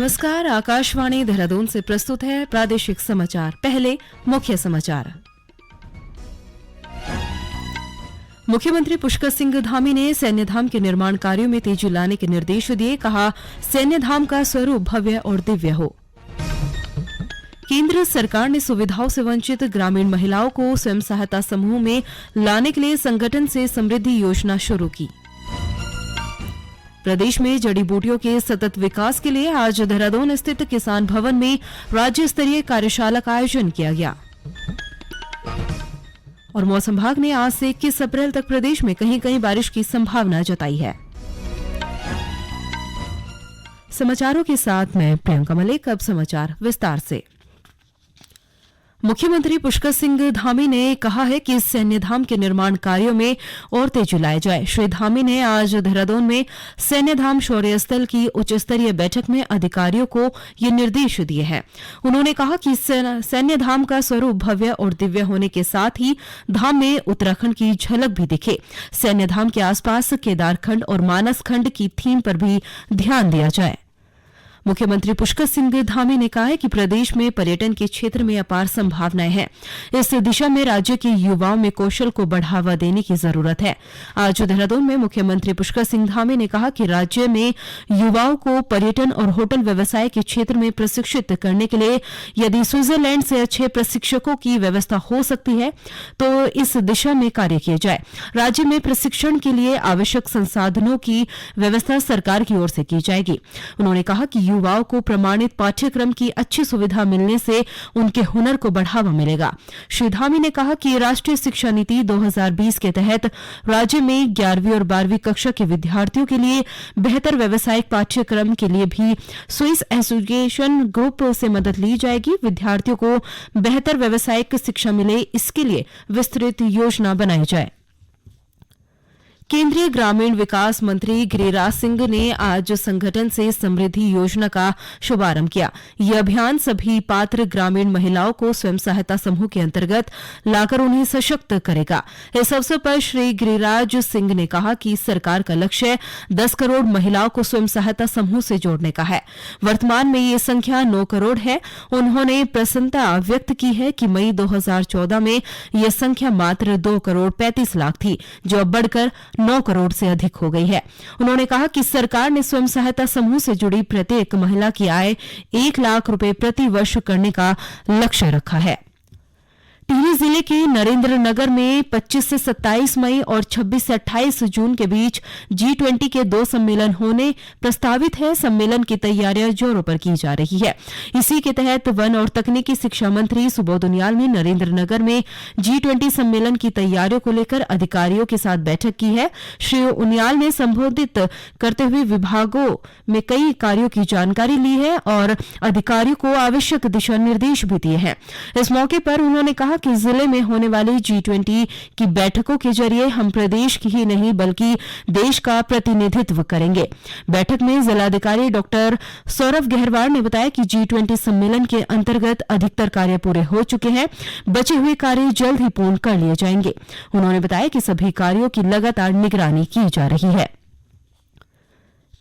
नमस्कार, आकाशवाणी देहरादून से प्रस्तुत है प्रादेशिक समाचार। पहले मुख्य समाचार। मुख्यमंत्री पुष्कर सिंह धामी ने सैन्य धाम के निर्माण कार्यों में तेजी लाने के निर्देश दिए। कहा, सैन्य धाम का स्वरूप भव्य और दिव्य हो। केंद्र सरकार ने सुविधाओं से वंचित ग्रामीण महिलाओं को स्वयं सहायता समूह में लाने के लिए संगठन से समृद्धि योजना शुरू की। प्रदेश में जड़ी बूटियों के सतत विकास के लिए आज देहरादून स्थित किसान भवन में राज्य स्तरीय कार्यशाला का आयोजन किया गया। और मौसम विभाग ने आज से 21 अप्रैल तक प्रदेश में कहीं कहीं बारिश की संभावना जताई है। समाचारों के साथ मैं प्रियंका मलिक। अब समाचार विस्तार से। मुख्यमंत्री पुष्कर सिंह धामी ने कहा है कि सैन्य धाम के निर्माण कार्यों में और तेजी लाई जाए। श्री धामी ने आज देहरादून में सैन्य धाम शौर्य स्थल की उच्च स्तरीय बैठक में अधिकारियों को ये निर्देश दिए हैं। उन्होंने कहा कि सैन्य धाम का स्वरूप भव्य और दिव्य होने के साथ ही धाम में उत्तराखंड की झलक भी दिखे। सैन्य धाम के आसपास केदारखंड और मानस खंड की थीम पर भी ध्यान दिया जाए। मुख्यमंत्री पुष्कर सिंह धामी ने कहा है कि प्रदेश में पर्यटन के क्षेत्र में अपार संभावनाएं हैं। इस दिशा में राज्य के युवाओं में कौशल को बढ़ावा देने की जरूरत है। आज देहरादून में मुख्यमंत्री पुष्कर सिंह धामी ने कहा कि राज्य में युवाओं को पर्यटन और होटल व्यवसाय के क्षेत्र में प्रशिक्षित करने के लिए यदि स्विट्जरलैंड से अच्छे प्रशिक्षकों की व्यवस्था हो सकती है तो इस दिशा में कार्य किया जाए। राज्य में प्रशिक्षण के लिए आवश्यक संसाधनों की व्यवस्था सरकार की ओर से की जाएगी। उन्होंने कहा कि युवाओं को प्रमाणित पाठ्यक्रम की अच्छी सुविधा मिलने से उनके हुनर को बढ़ावा मिलेगा। श्री धामी ने कहा कि राष्ट्रीय शिक्षा नीति 2020 के तहत राज्य में 11वीं और 12वीं कक्षा के विद्यार्थियों के लिए बेहतर व्यावसायिक पाठ्यक्रम के लिए भी स्विस एजुकेशन ग्रुप से मदद ली जाएगी। विद्यार्थियों को बेहतर व्यावसायिक शिक्षा मिले, इसके लिए विस्तृत योजना बनाई जाए। केंद्रीय ग्रामीण विकास मंत्री गिरिराज सिंह ने आज संगठन से समृद्धि योजना का शुभारंभ किया। यह अभियान सभी पात्र ग्रामीण महिलाओं को स्वयं सहायता समूह के अंतर्गत लाकर उन्हें सशक्त करेगा। इस अवसर पर श्री गिरिराज सिंह ने कहा कि सरकार का लक्ष्य 10 करोड़ महिलाओं को स्वयं सहायता समूह से जोड़ने का है। वर्तमान में ये संख्या 9 करोड़ है। उन्होंने प्रसन्नता व्यक्त की है कि मई 2014 में यह संख्या मात्र 2 करोड़ 35 लाख थी, जो अब बढ़कर 9 करोड़ से अधिक हो गई है। उन्होंने कहा कि सरकार ने स्वयं सहायता समूह से जुड़ी प्रत्येक महिला की आय 1 लाख रुपए प्रति वर्ष करने का लक्ष्य रखा है। टिहरी जिले के नरेंद्र नगर में 25 से 27 मई और 26 से 28 जून के बीच G20 के 2 सम्मेलन होने प्रस्तावित है। सम्मेलन की तैयारियां जोरों पर की जा रही है। इसी के तहत वन और तकनीकी शिक्षा मंत्री सुबोध उनियाल ने नरेंद्र नगर में G20 सम्मेलन की तैयारियों को लेकर अधिकारियों के साथ बैठक की है। श्री उनियाल ने संबोधित करते हुए विभागों में कई कार्यों की जानकारी ली है और अधिकारियों को आवश्यक दिशा निर्देश भी दिए हैं। इस मौके पर उन्होंने कहा कि जिले में होने वाली G20 की बैठकों के जरिए हम प्रदेश की ही नहीं बल्कि देश का प्रतिनिधित्व करेंगे। बैठक में जिलाधिकारी डॉक्टर सौरभ गहरवार ने बताया कि G20 सम्मेलन के अंतर्गत अधिकतर कार्य पूरे हो चुके हैं। बचे हुए कार्य जल्द ही पूर्ण कर लिए जाएंगे। उन्होंने बताया कि सभी कार्यों की लगातार निगरानी की जा रही है।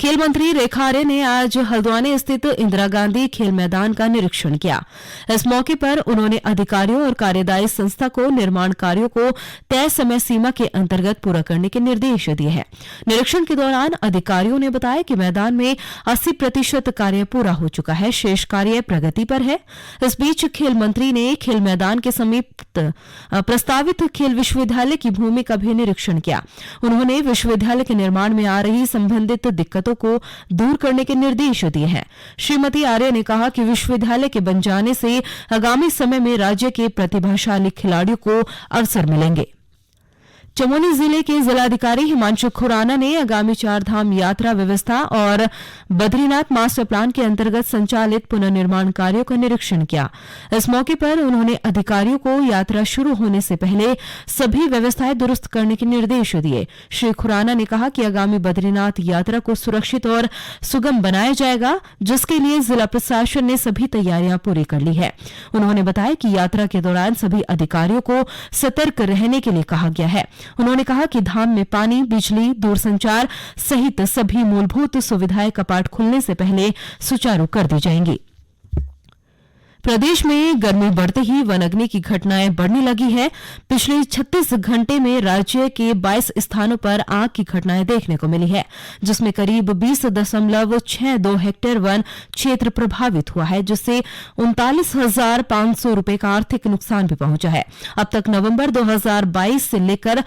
खेल मंत्री रेखा आर्य ने आज हल्द्वानी स्थित इंदिरा गांधी खेल मैदान का निरीक्षण किया। इस मौके पर उन्होंने अधिकारियों और कार्यदायी संस्था को निर्माण कार्यों को तय समय सीमा के अंतर्गत पूरा करने के निर्देश दिए हैं। निरीक्षण के दौरान अधिकारियों ने बताया कि मैदान में 80% कार्य पूरा हो चुका है, शेष कार्य प्रगति पर है। इस बीच खेल मंत्री ने खेल मैदान के समीप प्रस्तावित खेल विश्वविद्यालय की भूमि का भी निरीक्षण किया। उन्होंने विश्वविद्यालय के निर्माण में आ रही संबंधित दिक्कतों को दूर करने के निर्देश दिए हैं। श्रीमती आर्य ने कहा कि विश्वविद्यालय के बन जाने से आगामी समय में राज्य के प्रतिभाशाली खिलाड़ियों को अवसर मिलेंगे। चमोली जिले के जिलाधिकारी हिमांशु खुराना ने आगामी 4 धाम यात्रा व्यवस्था और बद्रीनाथ मास्टर प्लान के अंतर्गत संचालित पुनर्निर्माण कार्यों का निरीक्षण किया। इस मौके पर उन्होंने अधिकारियों को यात्रा शुरू होने से पहले सभी व्यवस्थाएं दुरुस्त करने के निर्देश दिए। श्री खुराना ने कहा कि आगामी बद्रीनाथ यात्रा को सुरक्षित और सुगम बनाया जाएगा, जिसके लिए जिला प्रशासन ने सभी तैयारियां पूरी कर ली है। उन्होंने बताया कि यात्रा के दौरान सभी अधिकारियों को सतर्क रहने के लिए कहा गया है। उन्होंने कहा कि धाम में पानी, बिजली, दूरसंचार सहित सभी मूलभूत सुविधाएं कपाट खुलने से पहले सुचारू कर दी जाएंगी। प्रदेश में गर्मी बढ़ते ही वनाग्नि की घटनाएं बढ़ने लगी है। पिछले 36 घंटे में राज्य के 22 स्थानों पर आग की घटनाएं देखने को मिली है, जिसमें करीब 20.62 हेक्टेयर वन क्षेत्र प्रभावित हुआ है, जिससे 39,500 रुपये का आर्थिक नुकसान भी पहुंचा है। अब तक नवंबर 2022 से लेकर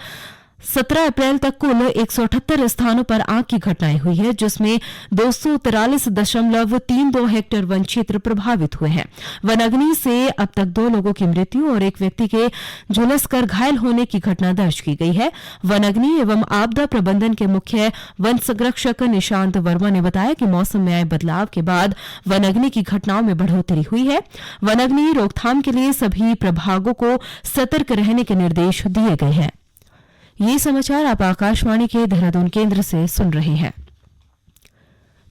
17 अप्रैल तक कुल 178 स्थानों पर आग की घटनाएं हुई है, जिसमें 243.32 हेक्टेयर वन क्षेत्र प्रभावित हुए हैं। वनाग्नि से अब तक 2 लोगों की मृत्यु और 1 व्यक्ति के झुलसकर घायल होने की घटना दर्ज की गई है। वनाग्नि एवं आपदा प्रबंधन के मुख्य वन संरक्षक निशांत वर्मा ने बताया कि मौसम में आए बदलाव के बाद वनाग्नि की घटनाओं में बढ़ोतरी हुई है। वनाग्नि रोकथाम के लिए सभी प्रभागों को सतर्क रहने के निर्देश दिए गए हैं। ये समाचार आप आकाशवाणी के देहरादून केंद्र से सुन रहे हैं।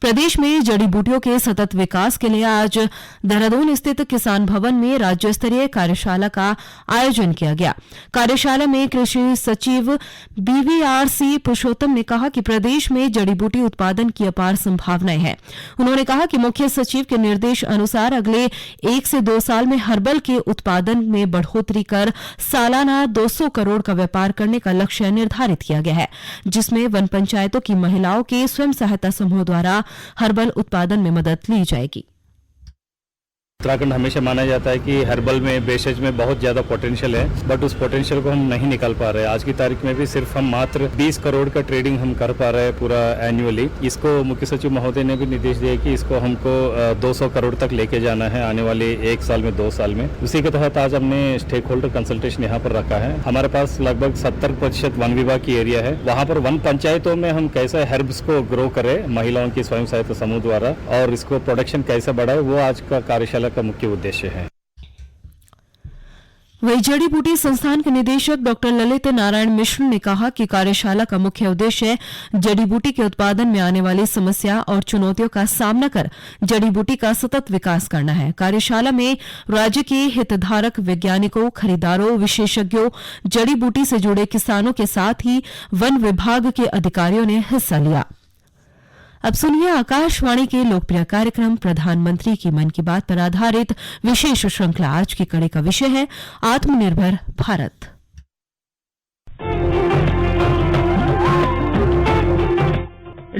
प्रदेश में जड़ी बूटियों के सतत विकास के लिए आज देहरादून स्थित किसान भवन में राज्य स्तरीय कार्यशाला का आयोजन किया गया। कार्यशाला में कृषि सचिव BVRC पुरुषोत्तम ने कहा कि प्रदेश में जड़ी बूटी उत्पादन की अपार संभावनाएं हैं। उन्होंने कहा कि मुख्य सचिव के निर्देश अनुसार अगले 1 से 2 साल में हर्बल के उत्पादन में बढ़ोतरी कर सालाना 200 करोड़ का व्यापार करने का लक्ष्य निर्धारित किया गया है, जिसमें वन पंचायतों की महिलाओं के स्वयं सहायता समूह द्वारा हर्बल उत्पादन में मदद ली जाएगी। उत्तराखंड हमेशा माना जाता है कि हर्बल में बेशज में बहुत ज्यादा पोटेंशियल है, बट उस पोटेंशियल को हम नहीं निकाल पा रहे हैं। आज की तारीख में भी सिर्फ हम मात्र 20 करोड़ का ट्रेडिंग हम कर पा रहे हैं पूरा एनुअली। इसको मुख्य सचिव महोदय ने भी निर्देश दिया कि इसको हमको 200 करोड़ तक लेके जाना है आने वाले 1 साल में, 2 साल में। उसी के तहत आज हमने स्टेक होल्डर कंसल्टेशन यहाँ पर रखा है। हमारे पास लगभग 70% वन विभाग की एरिया है। वहाँ पर वन पंचायतों में हम कैसे हर्ब्स को ग्रो करें महिलाओं की स्वयं सहायता समूह द्वारा, और इसको प्रोडक्शन कैसे बढ़ाए, वो आज का कार्यशाला का मुख्य उद्देश्य है। वही जड़ी बूटी संस्थान के निदेशक डॉक्टर ललित नारायण मिश्र ने कहा कि कार्यशाला का मुख्य उद्देश्य जड़ी बूटी के उत्पादन में आने वाली समस्या और चुनौतियों का सामना कर जड़ी बूटी का सतत विकास करना है। कार्यशाला में राज्य के हितधारक वैज्ञानिकों, खरीदारों, विशेषज्ञों, जड़ी बूटी से जुड़े किसानों के साथ ही वन विभाग के अधिकारियों ने हिस्सा लिया। अब सुनिए आकाशवाणी के लोकप्रिय कार्यक्रम प्रधानमंत्री की मन की बात पर आधारित विशेष श्रृंखला। आज की कड़ी का विषय है आत्मनिर्भर भारत।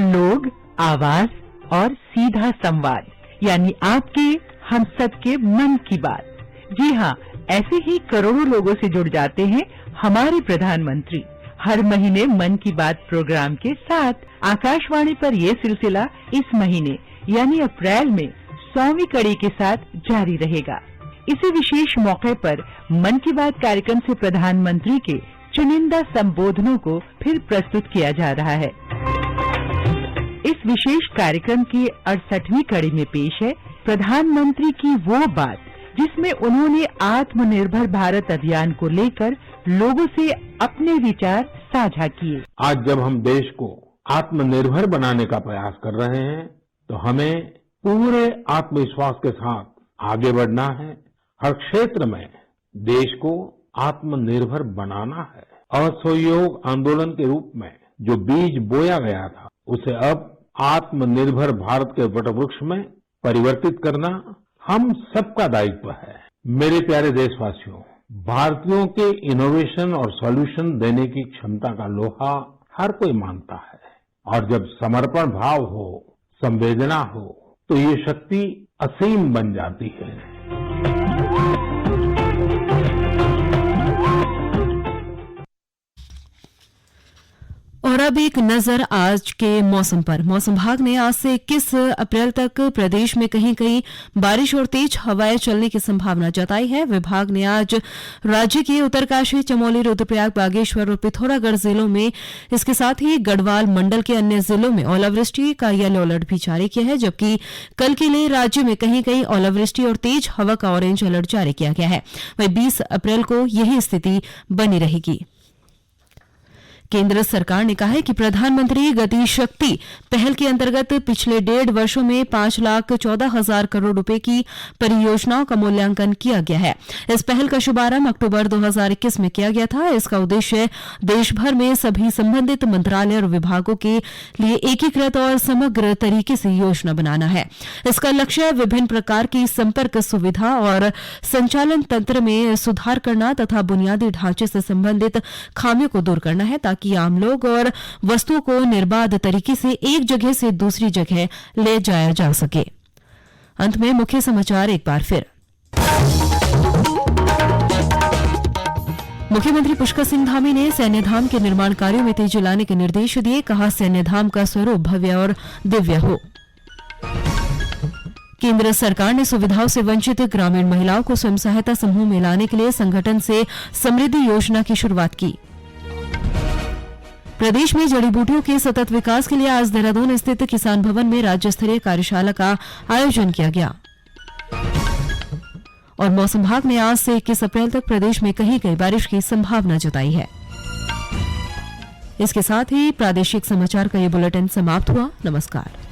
लोग, आवाज और सीधा संवाद, यानी आपके हम सबके मन की बात। जी हाँ, ऐसे ही करोड़ों लोगों से जुड़ जाते हैं हमारे प्रधानमंत्री। हर महीने मन की बात प्रोग्राम के साथ आकाशवाणी पर ये सिलसिला इस महीने यानी अप्रैल में 100वीं कड़ी के साथ जारी रहेगा। इसी विशेष मौके पर मन की बात कार्यक्रम से प्रधानमंत्री के चुनिंदा संबोधनों को फिर प्रस्तुत किया जा रहा है। इस विशेष कार्यक्रम की 68वीं कड़ी में पेश है प्रधानमंत्री की वो बात, जिसमें उन्होंने आत्मनिर्भर भारत अभियान को लेकर लोगों से अपने विचार साझा किए। आज जब हम देश को आत्मनिर्भर बनाने का प्रयास कर रहे हैं, तो हमें पूरे आत्मविश्वास के साथ आगे बढ़ना है। हर क्षेत्र में देश को आत्मनिर्भर बनाना है। असहयोग आंदोलन के रूप में जो बीज बोया गया था, उसे अब आत्मनिर्भर भारत के वटवृक्ष में परिवर्तित करना हम सबका दायित्व है। मेरे प्यारे देशवासियों, भारतीयों के इनोवेशन और सॉल्यूशन देने की क्षमता का लोहा हर कोई मानता है, और जब समर्पण भाव हो, संवेदना हो, तो ये शक्ति असीम बन जाती है। और अब एक नजर आज के मौसम पर। मौसम विभाग ने आज से 21 अप्रैल तक प्रदेश में कहीं कहीं बारिश और तेज हवाएं चलने की संभावना जताई है। विभाग ने आज राज्य के उत्तरकाशी, चमोली, रुद्रप्रयाग, बागेश्वर और पिथौरागढ़ जिलों में, इसके साथ ही गढ़वाल मंडल के अन्य जिलों में ओलावृष्टि का येलो अलर्ट भी जारी किया है, जबकि कल के लिए राज्य में कहीं कहीं ओलावृष्टि और तेज हवा का ऑरेंज अलर्ट जारी किया गया है। वहीं 20 अप्रैल को यही स्थिति बनी रहेगी। केंद्र सरकार ने कहा है कि प्रधानमंत्री गति शक्ति पहल के अंतर्गत पिछले 1.5 वर्षों में 5,14,000 करोड़ रुपए की परियोजनाओं का मूल्यांकन किया गया है। इस पहल का शुभारंभ अक्टूबर 2021 में किया गया था। इसका उद्देश्य देश भर में सभी संबंधित मंत्रालय और विभागों के लिए एकीकृत और समग्र तरीके से योजना बनाना है। इसका लक्ष्य विभिन्न प्रकार की संपर्क सुविधा और संचालन तंत्र में सुधार करना तथा बुनियादी ढांचे से संबंधित खामियों को दूर करना है, ताकि आम लोग और वस्तुओं को निर्बाध तरीके से एक जगह से दूसरी जगह ले जाया जा सके। अंत में मुख्य समाचार एक बार फिर। मुख्यमंत्री पुष्कर सिंह धामी ने सैन्य धाम के निर्माण कार्यों में तेजी लाने के निर्देश दिए। कहा, सैन्य धाम का स्वरूप भव्य और दिव्य हो। केंद्र सरकार ने सुविधाओं से वंचित ग्रामीण महिलाओं को स्वयं सहायता समूह में लाने के लिए संगठन से समृद्धि योजना की शुरुआत की। प्रदेश में जड़ी बूटियों के सतत विकास के लिए आज देहरादून स्थित किसान भवन में राज्य स्तरीय कार्यशाला का आयोजन किया गया। और मौसम विभाग ने आज से 21 अप्रैल तक प्रदेश में कहीं कहीं बारिश की संभावना जताई है। इसके साथ ही प्रादेशिक समाचार का ये बुलेटिन समाप्त हुआ। नमस्कार।